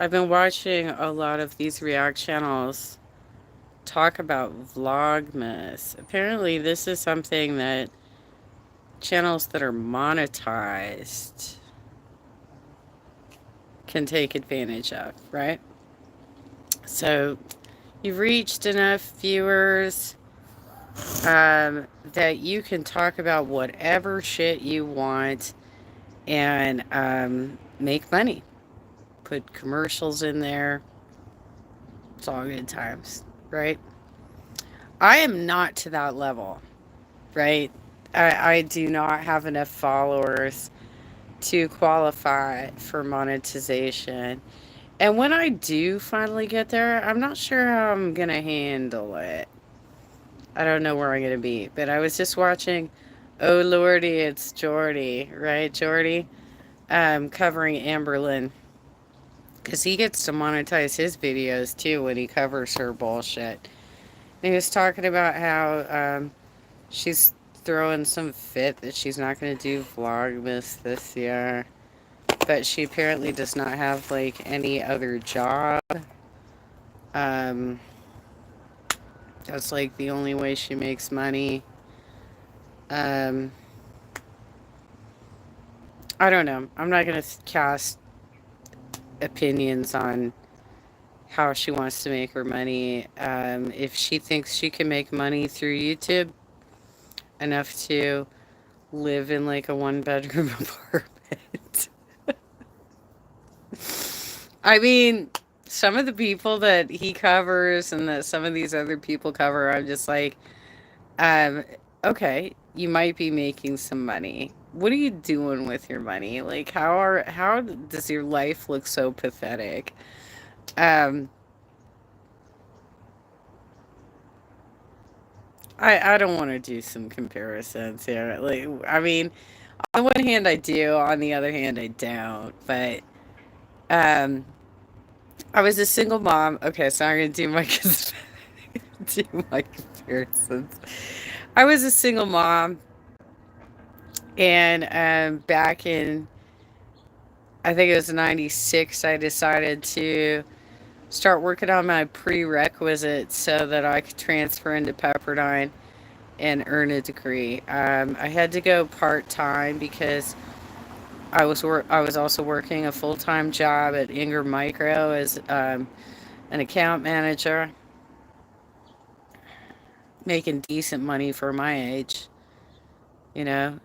I've been watching a lot of these React channels talk about Vlogmas. Apparently, this is something that channels that are monetized can take advantage of, right? So you've reached enough viewers that you can talk about whatever shit you want and make money. Put commercials in there. It's all good times, right? I am not to that level, right? I do not have enough followers to qualify for monetization. And when I do finally get there, I'm not sure how I'm going to handle it. I don't know where I'm going to be. But I was just watching, oh lordy, it's Jordy, right? Jordy covering Amberlyn. Because he gets to monetize his videos too when he covers her bullshit. And he was talking about how she's throwing some fit that she's not going to do Vlogmas this year. But she apparently does not have like any other job. Um, that's like the only way she makes money. Um, I don't know. I'm not going to cast opinions on how she wants to make her money. If she thinks she can make money through YouTube enough to live in like a one bedroom apartment. I mean, some of the people that he covers and that some of these other people cover, I'm just like, um, okay, you might be making some money. What are you doing with your money? Like, how does your life look so pathetic? Um, I don't want to do some comparisons here. Like, I mean, on the one hand, I do. On the other hand, I don't. But um, I was a single mom. Okay, so I'm gonna do my do my comparisons. I was a single mom, and back in I think it was '96, I decided to start working on my prerequisites so that I could transfer into Pepperdine and earn a degree. I had to go part time because I was also working a full time job at Ingram Micro as an account manager, making decent money for my age. You know,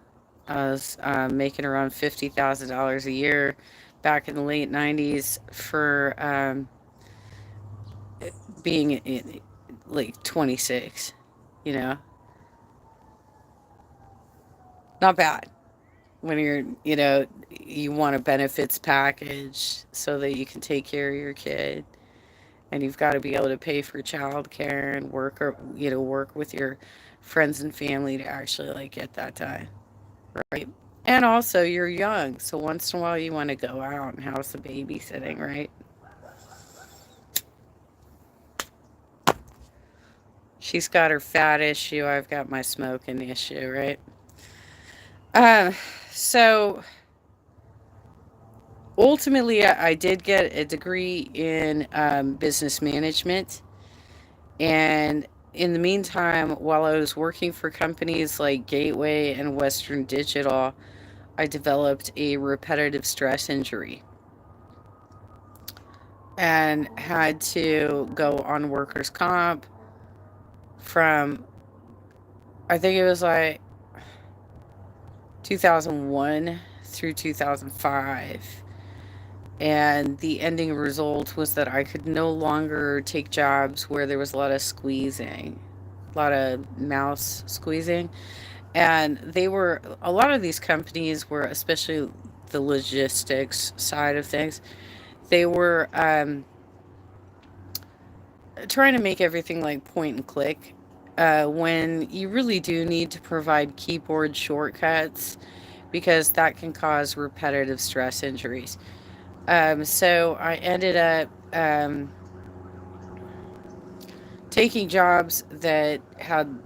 I was making around $50,000 a year back in the late '90s for being like 26. You know, not bad when you want a benefits package so that you can take care of your kid, and you've got to be able to pay for childcare and work, or work with your friends and family to actually like get that done, right? And also you're young, so once in a while you want to go out and have some babysitting, right? She's got her fat issue, I've got my smoking issue, right? um so ultimately I did get a degree in business management. And in the meantime, while I was working for companies like Gateway and Western Digital, I developed a repetitive stress injury and had to go on workers' comp from, I think it was like 2001 through 2005. And the ending result was that I could no longer take jobs where there was a lot of squeezing, a lot of mouse squeezing. And a lot of these companies were, especially the logistics side of things, they were trying to make everything like point and click, when you really do need to provide keyboard shortcuts because that can cause repetitive stress injuries. So I ended up taking jobs that had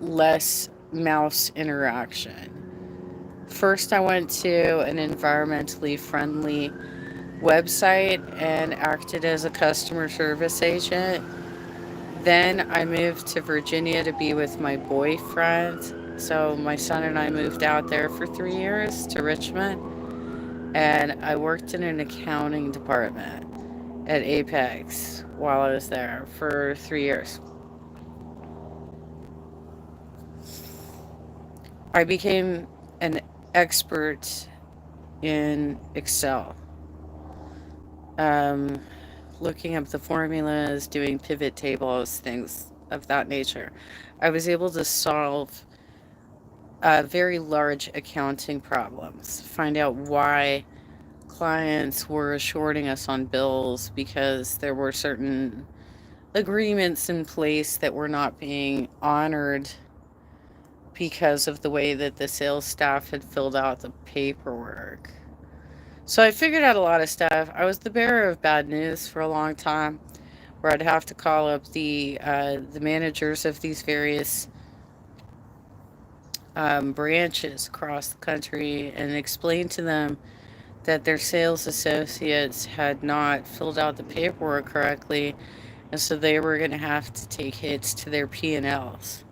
less mouse interaction. First, I went to an environmentally friendly website and acted as a customer service agent. Then I moved to Virginia to be with my boyfriend. So my son and I moved out there for 3 years to Richmond, and I worked in an accounting department at Apex while I was there for 3 years. I became an expert in Excel, um, looking up the formulas, doing pivot tables, things of that nature. I was able to solve very large accounting problems, find out why clients were shorting us on bills because there were certain agreements in place that were not being honored because of the way that the sales staff had filled out the paperwork. So I figured out a lot of stuff. I was the bearer of bad news for a long time, where I'd have to call up the managers of these various branches across the country and explain to them that their sales associates had not filled out the paperwork correctly, and so they were going to have to take hits to their P&Ls.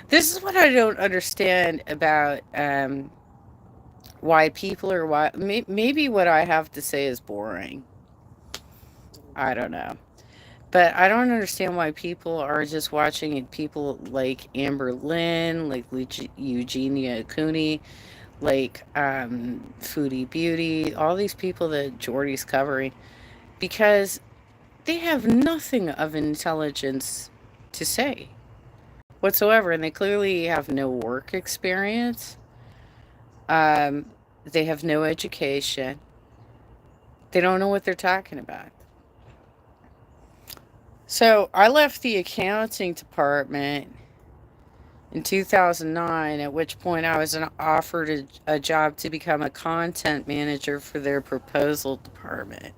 This is what I don't understand about why people are why maybe what I have to say is boring. I don't know. But I don't understand why people are just watching people like Amber Lynn, like Eugenia Cooney, like Foodie Beauty, all these people that Jordy's covering, because they have nothing of intelligence to say whatsoever, and they clearly have no work experience. Um, they have no education. They don't know what they're talking about. So I left the accounting department in 2009, at which point I was offered a job to become a content manager for their proposal department.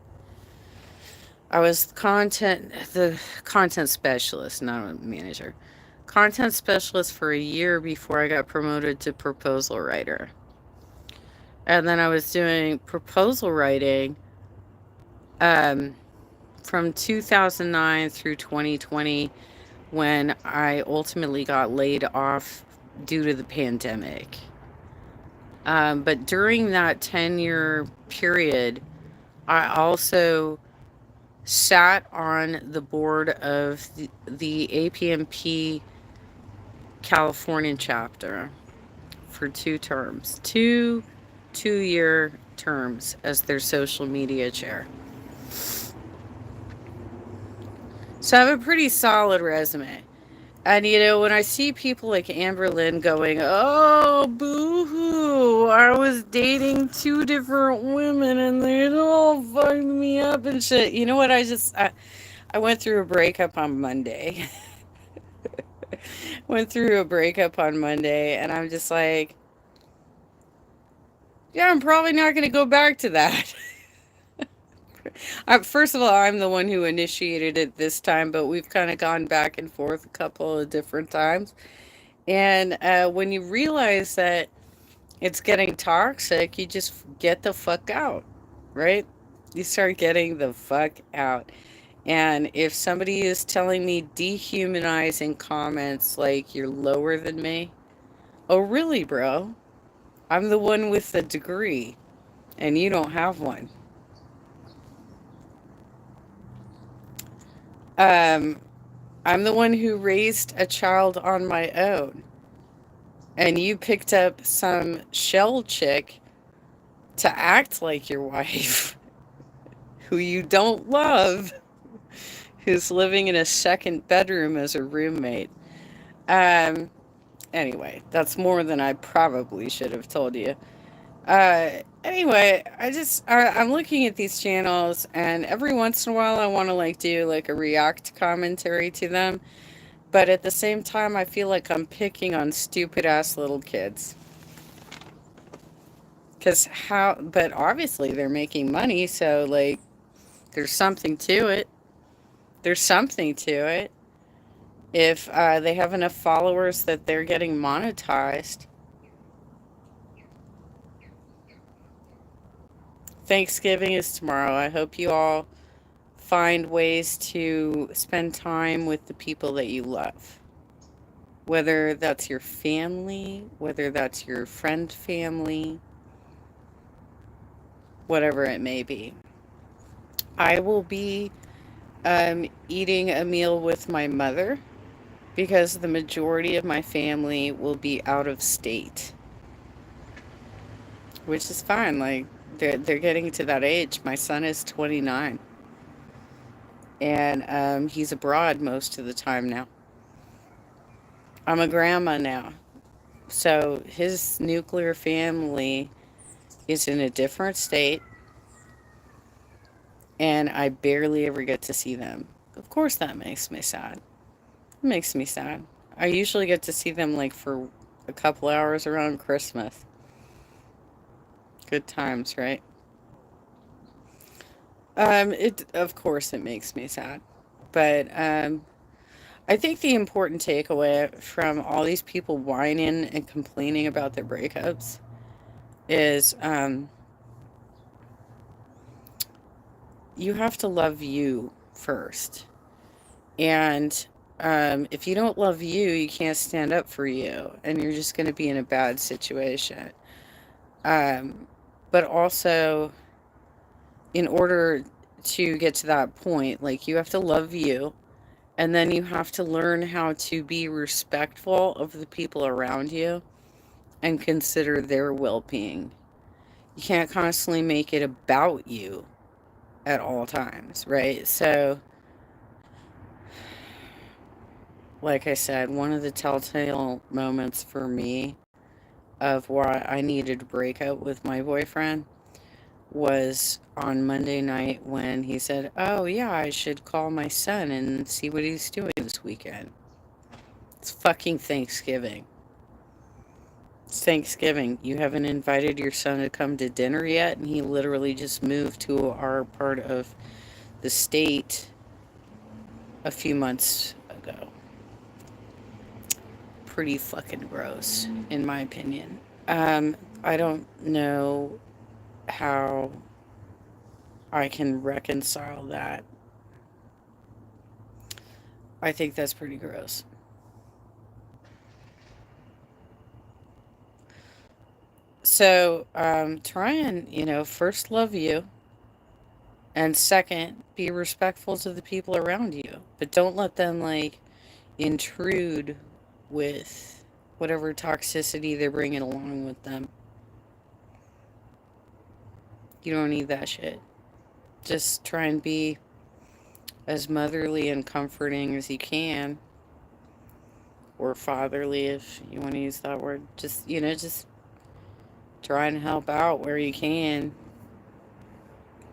I was the content specialist, not a manager. Content specialist for a year before I got promoted to proposal writer. And then I was doing proposal writing um, from 2009 through 2020, when I ultimately got laid off due to the pandemic. But during that 10-year period, I also sat on the board of the APMP California chapter for 2 terms, 2 2-year terms as their social media chair. So I have a pretty solid resume. And when I see people like Amber Lynn going, "Oh, boo hoo, I was dating 2 different women and they all fucked me up and shit." You know what? I went through a breakup on Monday. Went through a breakup on Monday, and I'm just like, yeah, I'm probably not going to go back to that. First of all, I'm the one who initiated it this time, but we've kind of gone back and forth a couple of different times. And when you realize that it's getting toxic, you just get the fuck out, right? You start getting the fuck out. And if somebody is telling me dehumanizing comments like you're lower than me, oh, really, bro? I'm the one with the degree, and you don't have one. Um, I'm the one who raised a child on my own, and you picked up some shell chick to act like your wife, who you don't love, who's living in a second bedroom as a roommate. Um, anyway, that's more than I probably should have told you. Anyway, I'm looking at these channels, and every once in a while I want to like do like a react commentary to them, but at the same time I feel like I'm picking on stupid ass little kids. But obviously they're making money, so like there's something to it. There's something to it. If they have enough followers that they're getting monetized, Thanksgiving is tomorrow. I hope you all find ways to spend time with the people that you love. Whether that's your family, whether that's your friend family, whatever it may be. I will be eating a meal with my mother because the majority of my family will be out of state, which is fine. Like they're getting to that age. My son is 29, and he's abroad most of the time now. I'm a grandma now, so his nuclear family is in a different state, and I barely ever get to see them. Of course, that makes me sad. It makes me sad. I usually get to see them like for a couple hours around Christmas. Good times, right? It of course it makes me sad, but I think the important takeaway from all these people whining and complaining about their breakups is you have to love you first. And if you don't love you, you can't stand up for you, and you're just going to be in a bad situation. Um, but also, in order to get to that point, like you have to love you, and then you have to learn how to be respectful of the people around you and consider their well being. You can't constantly make it about you at all times, right? So, like I said, one of the telltale moments for me of why I needed to break up with my boyfriend was on Monday night when he said, "Oh, yeah, I should call my son and see what he's doing this weekend." It's fucking Thanksgiving. It's Thanksgiving. You haven't invited your son to come to dinner yet, and he literally just moved to our part of the state a few months ago. Pretty fucking gross, in my opinion. I don't know how I can reconcile that. I think that's pretty gross. So, try and, first love you, and second, be respectful to the people around you. But don't let them, like, intrude with whatever toxicity they're bringing along with them. You don't need that shit. Just try and be as motherly and comforting as you can, or fatherly if you want to use that word. Just try and help out where you can,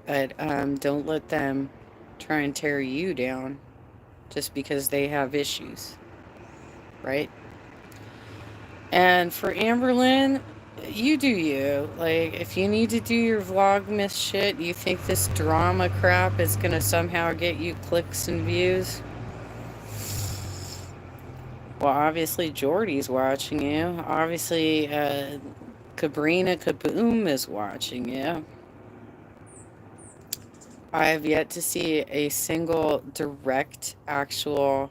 but don't let them try and tear you down just because they have issues, right? And for Amberlyn, you do you. Like, if you need to do your Vlogmas shit, you think this drama crap is gonna somehow get you clicks and views? Well, obviously Jordy's watching you. Obviously, Cabrina Kaboom is watching you. I have yet to see a single direct actual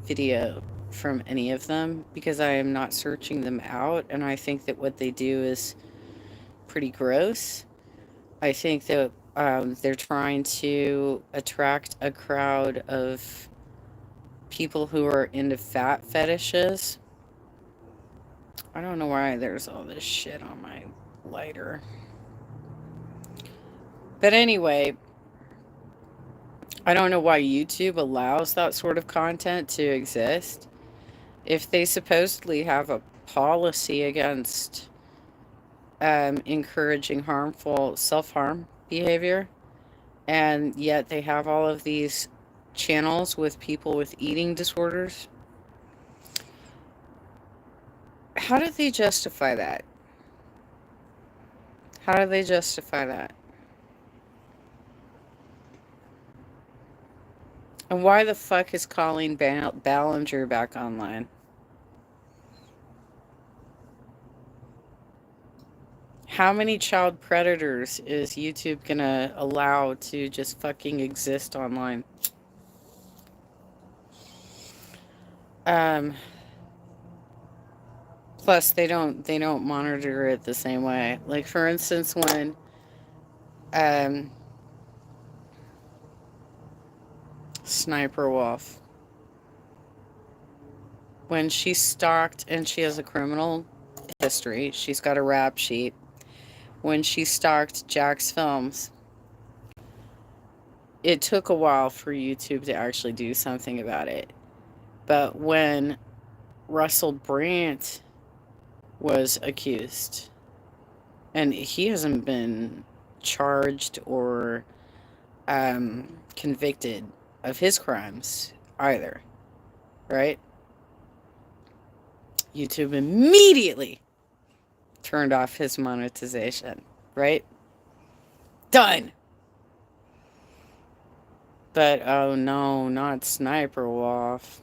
video from any of them because I am not searching them out, and I think that what they do is pretty gross. I think that they're trying to attract a crowd of people who are into fat fetishes. I don't know why there's all this shit on my lighter. But anyway, I don't know why YouTube allows that sort of content to exist. If they supposedly have a policy against encouraging harmful self harm behavior, and yet they have all of these channels with people with eating disorders, how do they justify that? How do they justify that? And why the fuck is Colleen Ballinger back online? How many child predators is YouTube gonna allow to just fucking exist online? Um, Plus they don't monitor it the same way. Like for instance, when um, Sniper Wolf, when she stalked, and she has a criminal history, she's got a rap sheet. When she stalked Jack's films, it took a while for YouTube to actually do something about it. But when Russell Brand was accused, and he hasn't been charged or convicted of his crimes either, right? YouTube immediately turned off his monetization, right? Done. But oh no, not Sniper Wolf.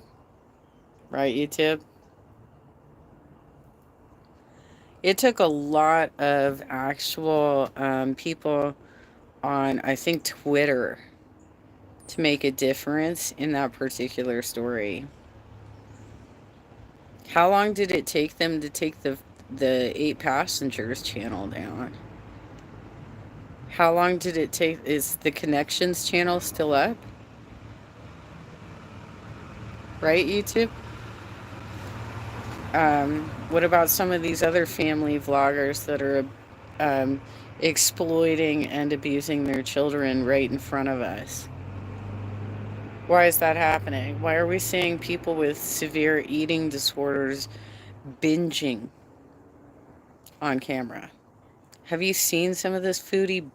Right, YouTube? It took a lot of actual people on, I think, Twitter to make a difference in that particular story. How long did it take them to take the 8 passengers channel down? How long did it take? Is the connections channel still up? Right, YouTube? What about some of these other family vloggers that are um, exploiting and abusing their children right in front of us? Why is that happening? Why are we seeing people with severe eating disorders binging on camera? Have you seen some of this foodie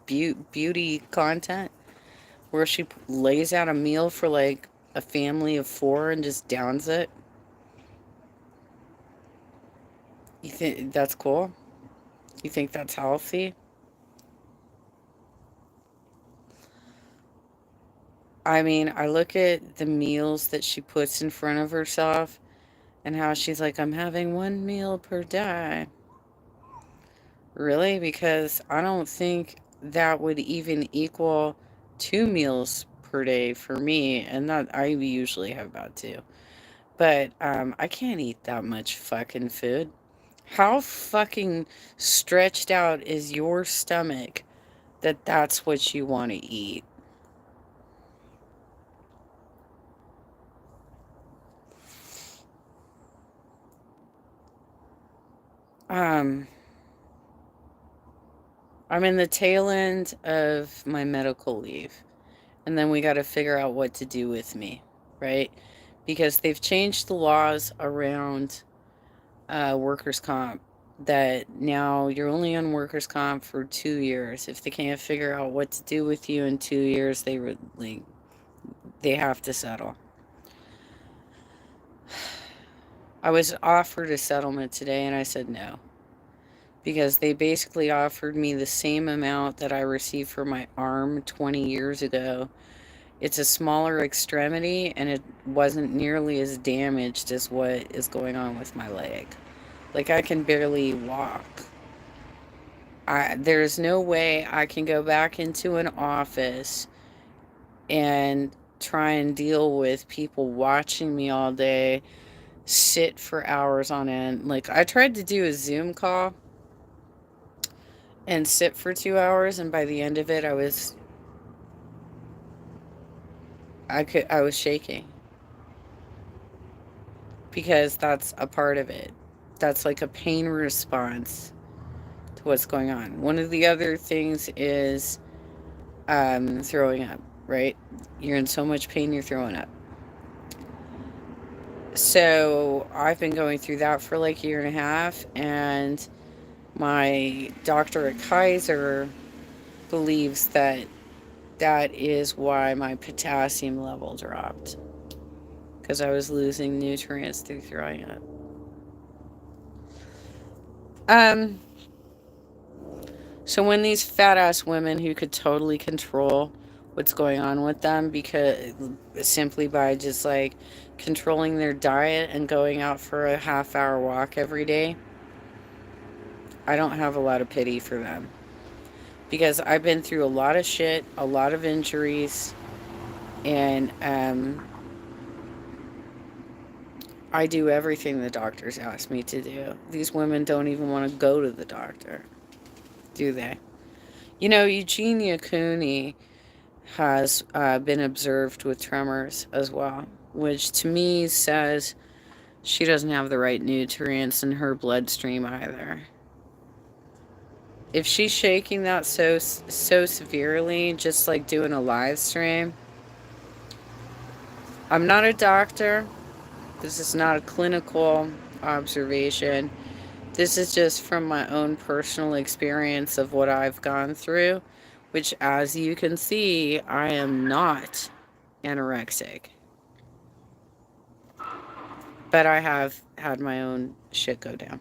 beauty content where she lays out a meal for like a family of 4 and just downs it? You think that's cool? You think that's healthy? I mean, I look at the meals that she puts in front of herself and how she's like, I'm having 1 meal per day. Really? Because I don't think that would even equal 2 meals per day for me. And that I usually have about 2. But I can't eat that much fucking food. How fucking stretched out is your stomach that that's what you want to eat? Um, I'm in the tail end of my medical leave, and then we got to figure out what to do with me, right? Because they've changed the laws around workers' comp, that now you're only on workers' comp for 2 years. If they can't figure out what to do with you in 2 years, they have to settle. I was offered a settlement today, and I said no, because they basically offered me the same amount that I received for my arm 20 years ago. It's a smaller extremity, and it wasn't nearly as damaged as what is going on with my leg. Like, I can barely walk. There's no way I can go back into an office and try and deal with people watching me all day, sit for hours on end. Like, I tried to do a Zoom call and sit for 2 hours, and by the end of it, I was shaking, because that's a part of it. That's like a pain response to what's going on. One of the other things is throwing up, right? You're in so much pain, you're throwing up. So I've been going through that for like a year and a half, and my doctor at Kaiser believes that that is why my potassium level dropped, because I was losing nutrients through throwing up. Um, so when these fat ass women who could totally control what's going on with them, because simply by just like controlling their diet and going out for a half-hour walk every day, I don't have a lot of pity for them because I've been through a lot of shit, a lot of injuries, and I do everything the doctors ask me to do. These women don't even want to go to the doctor, do they? You know, Eugenia Cooney has been observed with tremors as well, which to me says she doesn't have the right nutrients in her bloodstream either. If she's shaking that so severely, just like doing a live stream, I'm not a doctor. This is not a clinical observation. This is just from my own personal experience of what I've gone through, which, as you can see, I am not anorexic. But I have had my own shit go down.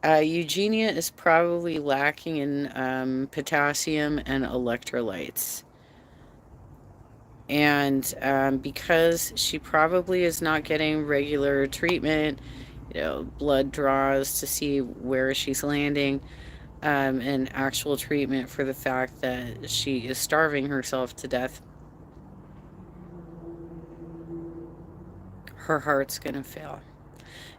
Eugenia is probably lacking in potassium and electrolytes. And because she probably is not getting regular treatment, blood draws to see where she's landing, and actual treatment for the fact that she is starving herself to death, her heart's gonna fail.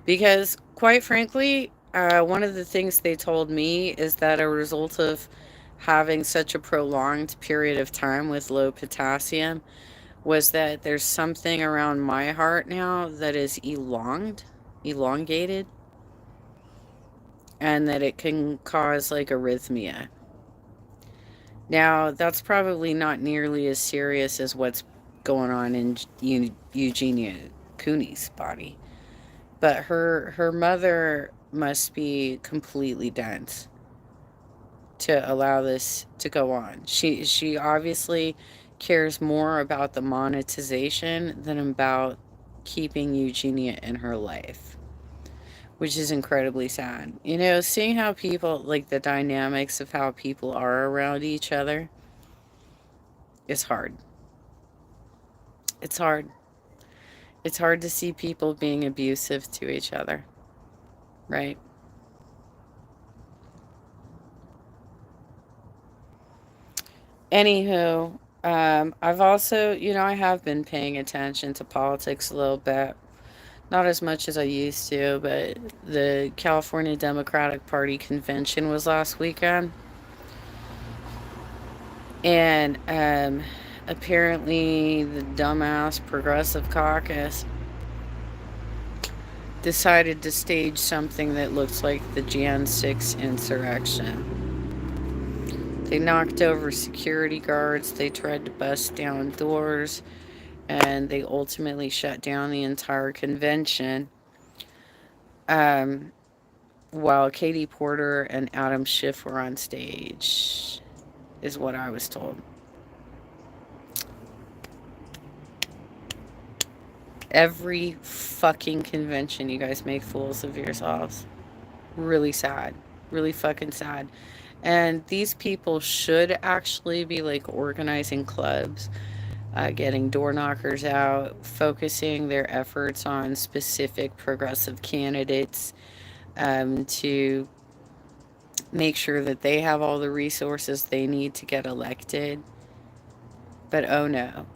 Because, quite frankly, one of the things they told me is that a result of having such a prolonged period of time with low potassium was that there's something around my heart now that is elongated, and that it can cause like arrhythmia. Now, that's probably not nearly as serious as what's going on in Eugenia Cooney's body. But her mother must be completely dense to allow this to go on. She obviously cares more about the monetization than about keeping Eugenia in her life, which is incredibly sad. Seeing how people, like the dynamics of how people are around each other is hard. It's hard. It's hard to see people being abusive to each other, right? Anywho, I've also, I have been paying attention to politics a little bit. Not as much as I used to, but the California Democratic Party convention was last weekend. And apparently, the dumbass Progressive Caucus decided to stage something that looks like the Jan 6 insurrection. They knocked over security guards, they tried to bust down doors, and they ultimately shut down the entire convention. Um, while Katie Porter and Adam Schiff were on stage, is what I was told. Every fucking convention, you guys make fools of yourselves. Really sad. Really fucking sad. And these people should actually be like organizing clubs, getting door knockers out, focusing their efforts on specific progressive candidates, to make sure that they have all the resources they need to get elected. But oh no,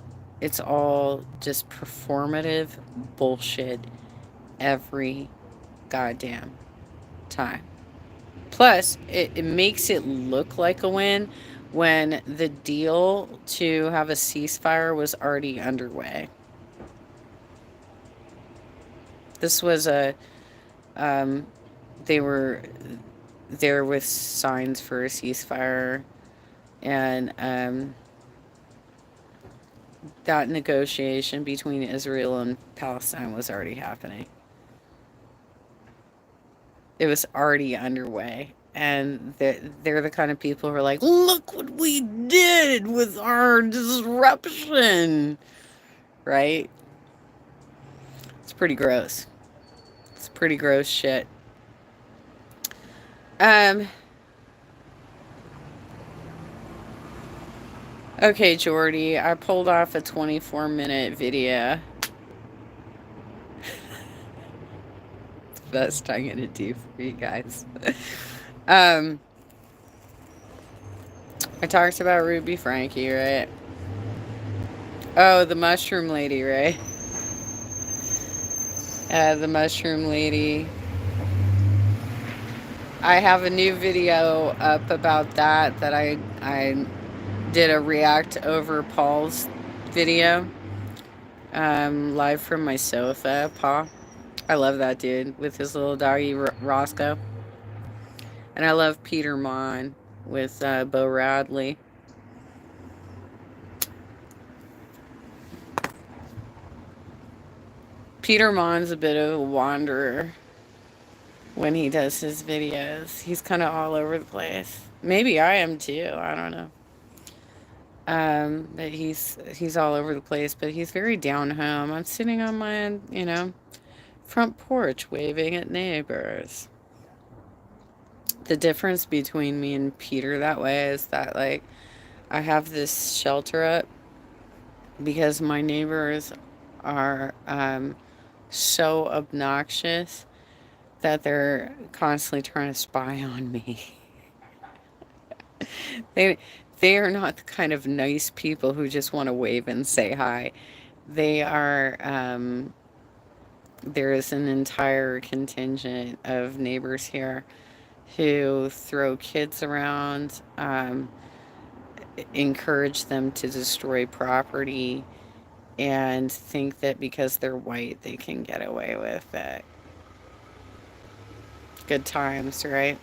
it's all just performative bullshit every goddamn time. Plus, it makes it look like a win when the deal to have a ceasefire was already underway. This was they were there with signs for a ceasefire, and that negotiation between Israel and Palestine was already happening. It was already underway. And they're the kind of people who are like, look what we did with our disruption. Right? It's pretty gross. It's pretty gross shit. Okay, Jordy, I pulled off a 24-minute video. Best I'm gonna do for you guys. Um, I talked about Ruby Frankie, right? Oh, the mushroom lady, right? The mushroom lady. I have a new video up about that I did a react over Paul's video. Live from my sofa, Paul. I love that dude with his little doggy Roscoe. And I love Peter Mon with Bo Radley. Peter Mon's a bit of a wanderer when he does his videos. He's kind of all over the place. Maybe I am too. I don't know. But he's all over the place. But he's very down home. I'm sitting on my front porch waving at neighbors. The difference between me and Peter that way is that like I have this shelter up because my neighbors are so obnoxious that they're constantly trying to spy on me. they they are not the kind of nice people who just want to wave and say hi. They are there is an entire contingent of neighbors here who throw kids around, encourage them to destroy property, and think that because they're white they can get away with it. Good times, right?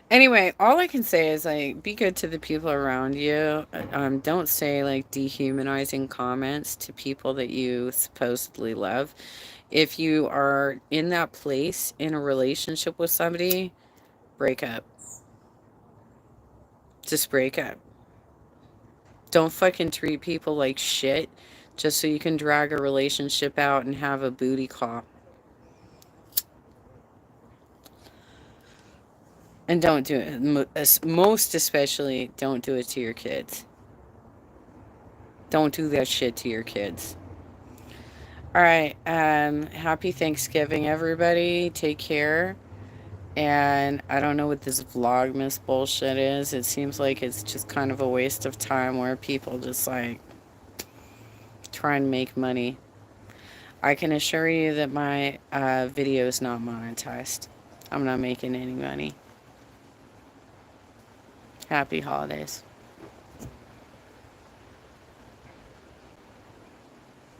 Anyway, all I can say is like be good to the people around you. Don't say like dehumanizing comments to people that you supposedly love. If you are in that place in a relationship with somebody, break up. Just break up. Don't fucking treat people like shit just so you can drag a relationship out and have a booty call. And don't do it. Most especially, don't do it to your kids. Don't do that shit to your kids. All right. Happy Thanksgiving, everybody. Take care. And I don't know what this Vlogmas bullshit is. It seems like it's just kind of a waste of time where people just like try and make money. I can assure you that my video is not monetized. I'm not making any money. Happy holidays.